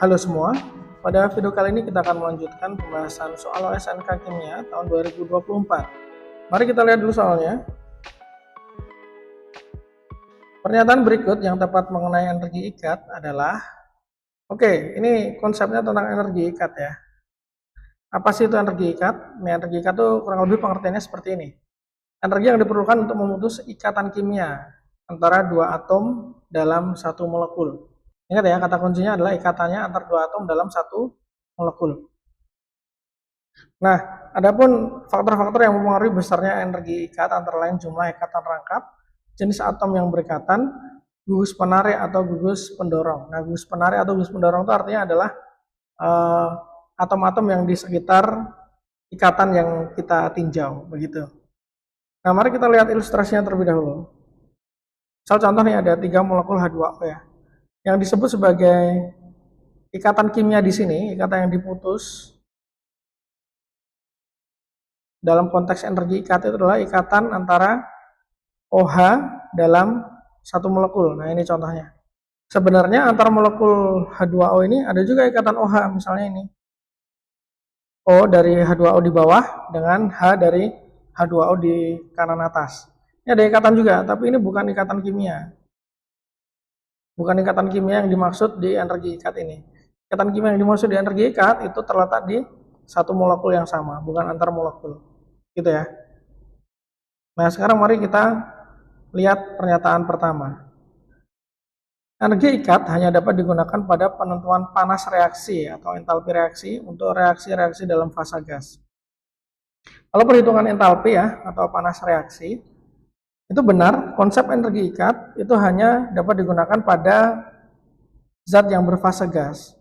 Halo semua, pada video kali ini kita akan melanjutkan pembahasan soal SNK Kimia tahun 2024. Mari kita lihat dulu soalnya. Pernyataan berikut yang tepat mengenai energi ikat adalah, ini konsepnya tentang energi ikat ya. Apa sih itu energi ikat? Energi ikat itu kurang lebih pengertiannya seperti ini. Energi yang diperlukan untuk memutus ikatan kimia antara dua atom dalam satu molekul. Ingat ya, kata kuncinya adalah ikatannya antar dua atom dalam satu molekul. Nah, adapun faktor-faktor yang mempengaruhi besarnya energi ikat antara lain jumlah ikatan rangkap, jenis atom yang berikatan, gugus penarik atau gugus pendorong. Nah, gugus penarik atau gugus pendorong itu artinya adalah atom-atom yang di sekitar ikatan yang kita tinjau, begitu. Nah, mari kita lihat ilustrasinya terlebih dahulu. Misal contoh nih ada 3 molekul H2O ya, yang disebut sebagai ikatan kimia di sini, ikatan yang diputus dalam konteks energi ikat itu adalah ikatan antara OH dalam satu molekul. Nah, ini contohnya. Sebenarnya antar molekul H2O ini ada juga ikatan OH, misalnya ini. O dari H2O di bawah dengan H dari H2O di kanan atas. Ini ada ikatan juga, tapi ini bukan ikatan kimia. Bukan ikatan kimia yang dimaksud di energi ikat ini. Ikatan kimia yang dimaksud di energi ikat itu terletak di satu molekul yang sama, bukan antar molekul. Gitu ya. Nah, sekarang mari kita lihat pernyataan pertama. Energi ikat hanya dapat digunakan pada penentuan panas reaksi atau entalpi reaksi untuk reaksi-reaksi dalam fasa gas. Kalau perhitungan entalpi ya atau panas reaksi, itu benar, konsep energi ikat itu hanya dapat digunakan pada zat yang berfase gas.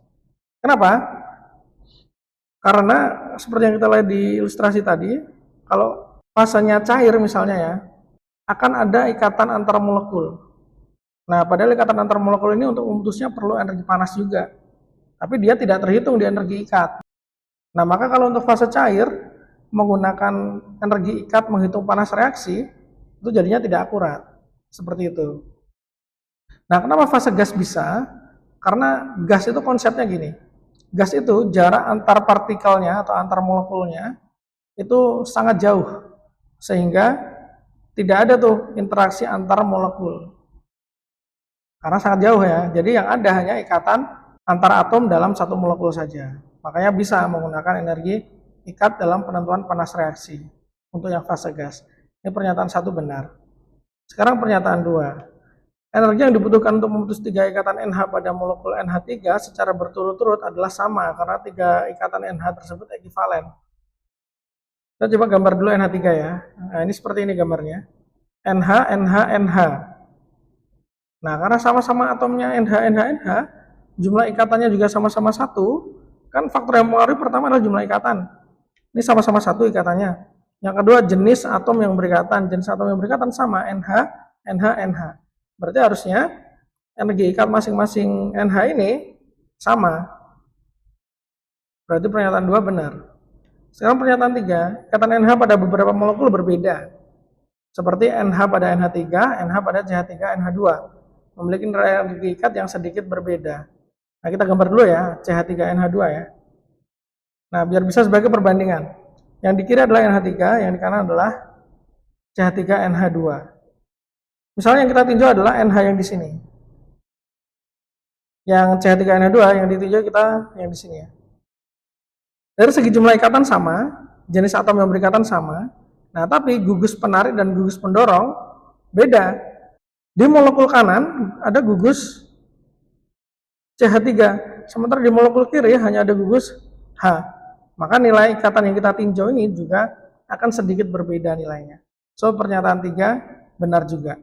Kenapa? Karena seperti yang kita lihat di ilustrasi tadi, kalau fasenya cair misalnya ya, akan ada ikatan antar molekul. Nah, padahal ikatan antar molekul ini untuk memutusnya perlu energi panas juga. Tapi dia tidak terhitung di energi ikat. Nah, maka kalau untuk fase cair, menggunakan energi ikat menghitung panas reaksi, itu jadinya tidak akurat. Seperti itu. Nah, kenapa fase gas bisa? Karena gas itu konsepnya gini. Gas itu jarak antar partikelnya atau antar molekulnya itu sangat jauh. Sehingga tidak ada tuh interaksi antar molekul. Karena sangat jauh ya. Jadi yang ada hanya ikatan antar atom dalam satu molekul saja. Makanya bisa menggunakan energi ikat dalam penentuan panas reaksi untuk yang fase gas. Ini pernyataan satu benar. Sekarang pernyataan 2. Energi yang dibutuhkan untuk memutus 3 ikatan NH pada molekul NH3 secara berturut-turut adalah sama karena 3 ikatan NH tersebut ekivalen. Kita coba gambar dulu NH3 ya. Nah, ini seperti ini gambarnya. NH, NH, NH. Nah, karena sama-sama atomnya NH, NH, NH, jumlah ikatannya juga sama-sama 1, kan faktor yang mempengaruhi pertama adalah jumlah ikatan. Ini sama-sama 1 ikatannya. Yang kedua, jenis atom yang berikatan. Jenis atom yang berikatan sama, NH, NH, NH. Berarti harusnya energi ikat masing-masing NH ini sama. Berarti pernyataan 2 benar. Sekarang pernyataan 3, ikatan NH pada beberapa molekul berbeda. Seperti NH pada NH3, NH pada CH3, NH2. Memiliki energi ikat yang sedikit berbeda. Nah, kita gambar dulu ya, CH3NH2 ya. Nah, biar bisa sebagai perbandingan. Yang di kiri adalah NH3, yang di kanan adalah CH3NH2. Misalnya yang kita tinjau adalah NH yang di sini. Yang CH3NH2 yang ditinjau kita yang di sini ya. Dari segi jumlah ikatan sama, jenis atom yang berikatan sama. Nah, tapi gugus penarik dan gugus pendorong beda. Di molekul kanan ada gugus CH3, sementara di molekul kiri hanya ada gugus H. Maka nilai ikatan yang kita tinjau ini juga akan sedikit berbeda nilainya. So, pernyataan 3 benar juga.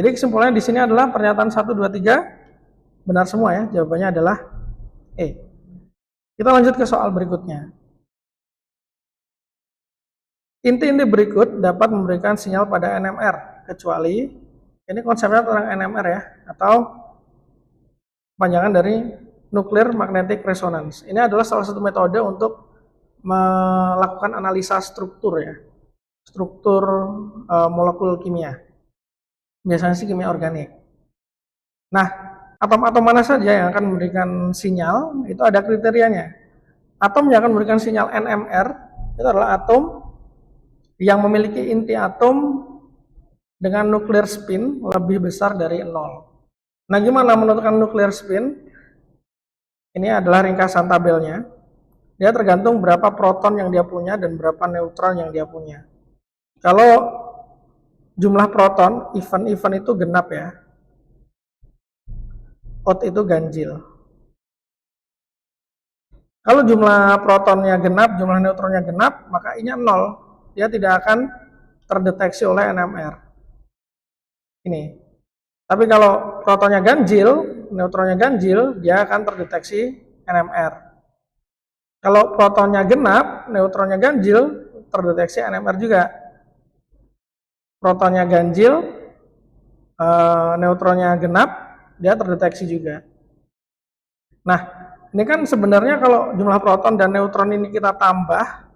Jadi kesimpulannya di sini adalah pernyataan 1, 2, 3 benar semua ya. Jawabannya adalah E. Kita lanjut ke soal berikutnya. Inti-inti berikut dapat memberikan sinyal pada NMR, kecuali ini konsepnya tentang NMR ya, atau panjangan dari Nuclear Magnetic Resonance. Ini adalah salah satu metode untuk melakukan analisa struktur ya, struktur molekul kimia. Biasanya sih kimia organik. Nah, Atom-atom mana saja yang akan memberikan sinyal, itu ada kriterianya. Atom yang akan memberikan sinyal NMR, itu adalah atom yang memiliki inti atom dengan nuklear spin lebih besar dari 0. Nah, gimana menentukan nuklear spin? Ini adalah ringkasan tabelnya. Dia tergantung berapa proton yang dia punya dan berapa neutron yang dia punya. Kalau jumlah proton, event itu genap ya. Odd itu ganjil. Kalau jumlah protonnya genap, jumlah neutronnya genap, maka I-nya 0. Dia tidak akan terdeteksi oleh NMR. Ini. Tapi kalau protonnya ganjil, neutronnya ganjil, dia akan terdeteksi NMR. Kalau protonnya genap, neutronnya ganjil, terdeteksi NMR juga. Protonnya ganjil, neutronnya genap, dia terdeteksi juga. Nah, ini kan sebenarnya kalau jumlah proton dan neutron ini kita tambah,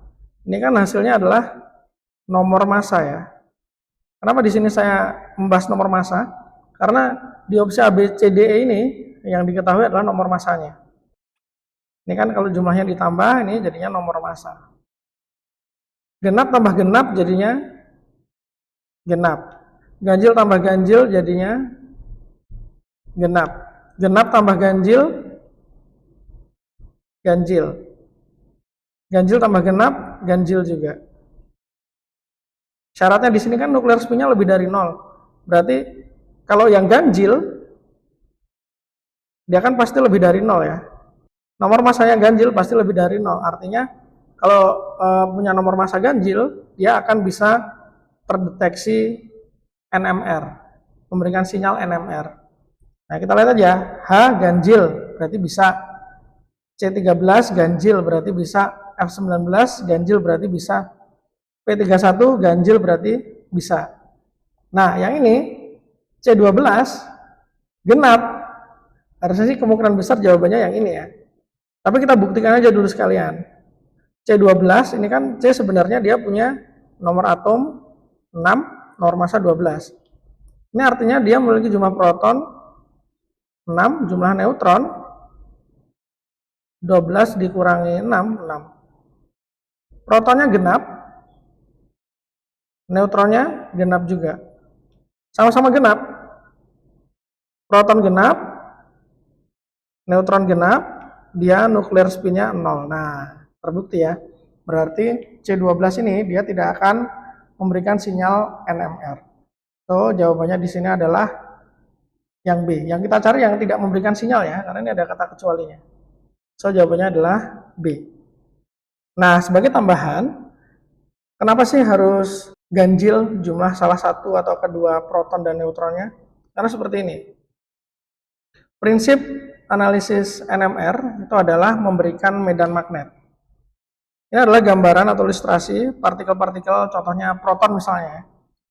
ini kan hasilnya adalah nomor massa ya. Kenapa di sini saya membahas nomor massa? Karena di opsi ABCDE ini yang diketahui adalah nomor massanya. Ini kan kalau jumlahnya ditambah, ini jadinya nomor massa. Genap tambah genap jadinya genap. Ganjil tambah ganjil jadinya genap. Genap tambah ganjil, ganjil. Ganjil tambah genap, ganjil juga. Syaratnya di sini kan nuklear spinnya lebih dari 0. Berarti kalau yang ganjil, dia kan pasti lebih dari 0 ya. Nomor massa yang ganjil pasti lebih dari 0. Artinya kalau punya nomor massa ganjil, dia akan bisa terdeteksi NMR, memberikan sinyal NMR. Nah, kita lihat aja, H ganjil berarti bisa, C13 ganjil berarti bisa, F19 ganjil berarti bisa, P31 ganjil berarti bisa. Nah, yang ini C12 genap. Harusnya sih kemungkinan besar jawabannya yang ini ya. Tapi kita buktikan aja dulu sekalian. C12 ini kan C sebenarnya dia punya nomor atom 6, nomor massa 12. Ini artinya dia memiliki jumlah proton 6, jumlah neutron 12 dikurangi 6, 6. Protonnya genap, neutronnya genap juga. Sama-sama genap. Proton genap, neutron genap, dia nuklear spinnya 0. Nah, terbukti ya. Berarti C12 ini dia tidak akan memberikan sinyal NMR. So, jawabannya di sini adalah yang B. Yang kita cari yang tidak memberikan sinyal ya, karena ini ada kata kecualinya. So, jawabannya adalah B. Nah, sebagai tambahan, kenapa sih harus ganjil jumlah salah satu atau kedua proton dan neutronnya? Karena seperti ini. Prinsip analisis NMR itu adalah memberikan medan magnet. Ini adalah gambaran atau ilustrasi partikel-partikel, contohnya proton misalnya.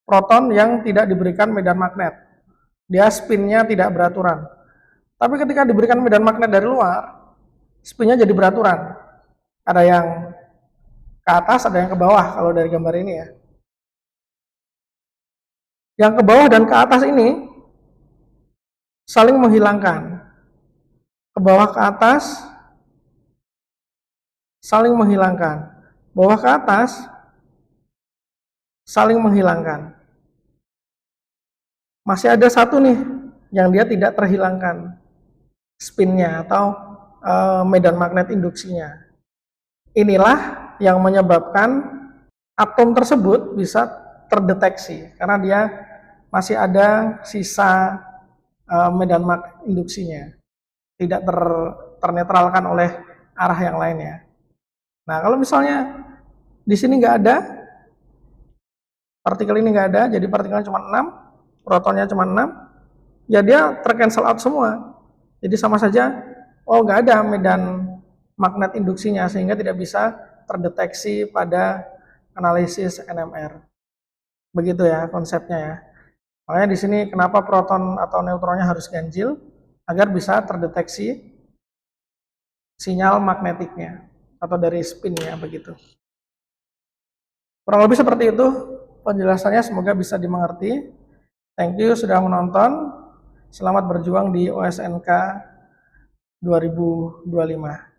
Proton yang tidak diberikan medan magnet. Dia spinnya tidak beraturan. Tapi ketika diberikan medan magnet dari luar, spinnya jadi beraturan. Ada yang ke atas, ada yang ke bawah kalau dari gambar ini ya. Yang ke bawah dan ke atas ini saling menghilangkan. Ke bawah ke atas saling menghilangkan. Bawah ke atas saling menghilangkan. Masih ada satu nih yang dia tidak terhilangkan spinnya atau medan magnet induksinya. Inilah yang menyebabkan atom tersebut bisa terdeteksi karena dia masih ada sisa medan magnet induksinya, tidak ternetralkan oleh arah yang lainnya. Nah, kalau misalnya di sini nggak ada, partikel ini nggak ada, jadi partikelnya cuma 6, protonnya cuma 6, ya dia tercancel out semua. Jadi sama saja, oh nggak ada medan magnet induksinya, sehingga tidak bisa terdeteksi pada analisis NMR. Begitu ya konsepnya ya. Makanya di sini kenapa proton atau neutronnya harus ganjil, agar bisa terdeteksi sinyal magnetiknya atau dari spinnya begitu. Kurang lebih seperti itu penjelasannya, semoga bisa dimengerti. Thank you sudah menonton. Selamat berjuang di OSNK 2025.